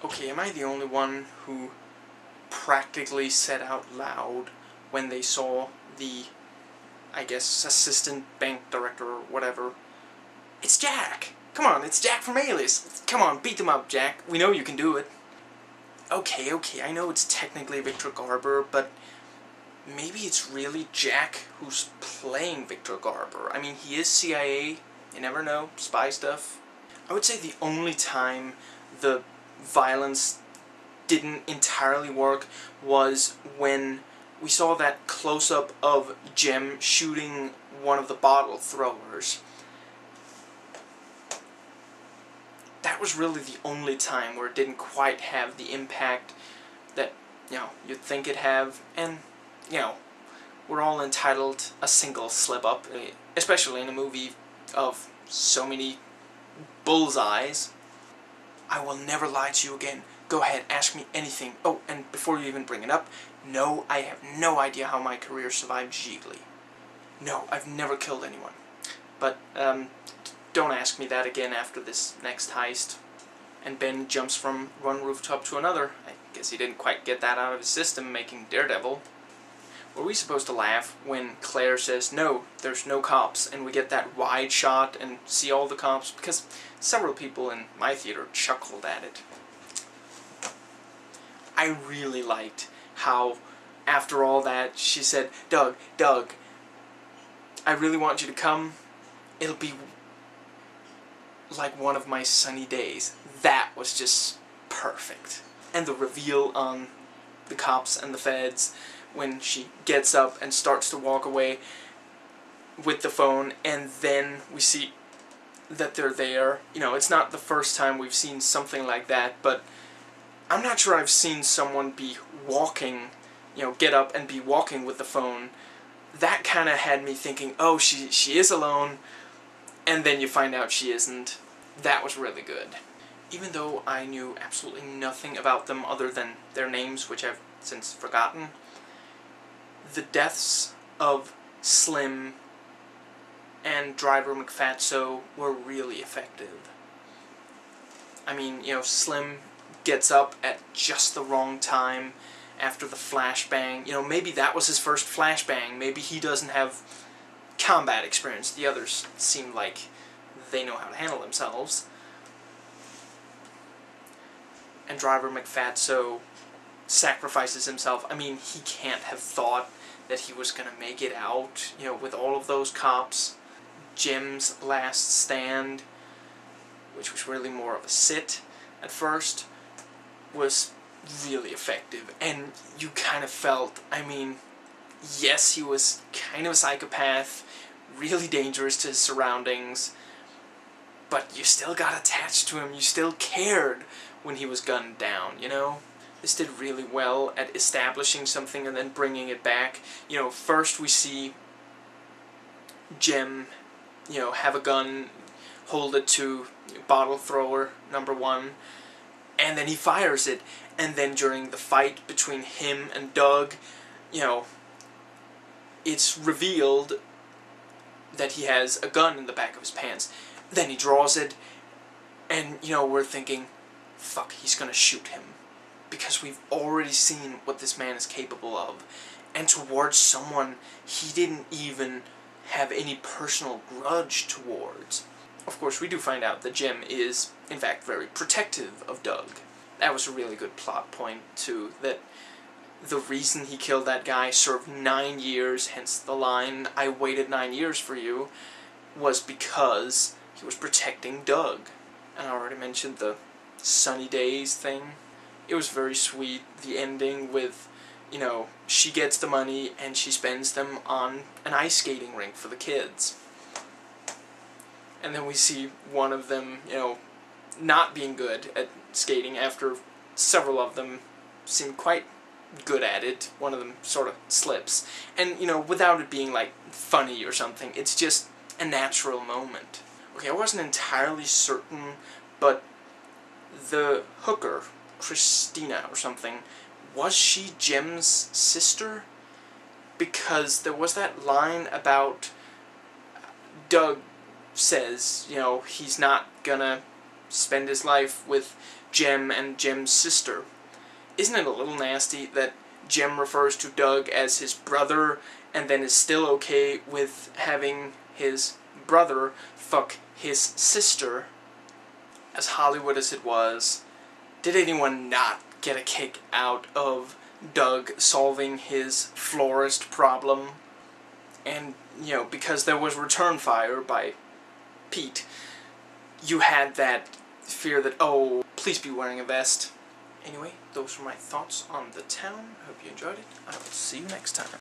Okay, am I the only one who practically said out loud when they saw the, I guess, assistant bank director or whatever, "It's Jack! Come on, it's Jack from Alias! Come on, beat them up, Jack! We know you can do it!" Okay, I know it's technically Victor Garber, but maybe it's really Jack who's playing Victor Garber. I mean, he is CIA, you never know, spy stuff. I would say the only time the violence didn't entirely work was when we saw that close-up of Jim shooting one of the bottle throwers. That was really the only time where it didn't quite have the impact that, you'd think it'd have, and, we're all entitled a single slip-up, especially in a movie of so many bullseyes. I will never lie to you again. Go ahead, ask me anything. Oh, and before you even bring it up, no, I have no idea how my career survived Gigli. No, I've never killed anyone. But, don't ask me that again after this next heist. And Ben jumps from one rooftop to another. I guess he didn't quite get that out of his system, making Daredevil. Were we supposed to laugh when Claire says, "No, there's no cops," and we get that wide shot and see all the cops? Because several people in my theater chuckled at it. I really liked how, after all that, she said, Doug, I really want you to come. It'll be like one of my sunny days. That was just perfect. And the reveal on the cops and the feds when she gets up and starts to walk away with the phone, and then we see that they're there. It's not the first time we've seen something like that, but I'm not sure I've seen someone be walking, get up and be walking with the phone. That kind of had me thinking, oh, she is alone, and then you find out she isn't. That was really good. Even though I knew absolutely nothing about them other than their names, which I've since forgotten, the deaths of Slim and Driver McFatso were really effective. I mean, Slim gets up at just the wrong time after the flashbang. Maybe that was his first flashbang. Maybe he doesn't have combat experience. The others seem like they know how to handle themselves. And Driver McFatso sacrifices himself. I mean, he can't have thought that he was going to make it out, with all of those cops. Jim's last stand, which was really more of a sit at first, was really effective. And you kind of felt, I mean, yes, he was kind of a psychopath, really dangerous to his surroundings, but you still got attached to him. You still cared when he was gunned down, This did really well at establishing something and then bringing it back. First we see Jim, have a gun, hold it to bottle thrower number 1, and then he fires it. And then during the fight between him and Doug, it's revealed that he has a gun in the back of his pants. Then he draws it, and, we're thinking, fuck, he's gonna shoot him. Because we've already seen what this man is capable of. And towards someone he didn't even have any personal grudge towards. Of course, we do find out that Jim is, in fact, very protective of Doug. That was a really good plot point, too, that the reason he killed that guy, served 9 years, hence the line, "I waited 9 years for you," was because he was protecting Doug. And I already mentioned the sunny days thing. It was very sweet, the ending with, she gets the money and she spends them on an ice skating rink for the kids. And then we see one of them, not being good at skating after several of them seem quite good at it. One of them sort of slips. And, without it being, like, funny or something, it's just a natural moment. Okay, I wasn't entirely certain, but the hooker, Christina or something, was she Jim's sister? Because there was that line about Doug says, he's not gonna spend his life with Jem and Jem's sister. Isn't it a little nasty that Jem refers to Doug as his brother and then is still okay with having his brother fuck his sister? As Hollywood as it was, did anyone not get a kick out of Doug solving his florist problem? And, you know, because there was return fire by Pete, you had that fear that, oh, please be wearing a vest. Anyway, those were my thoughts on The Town. I hope you enjoyed it. I will see you next time.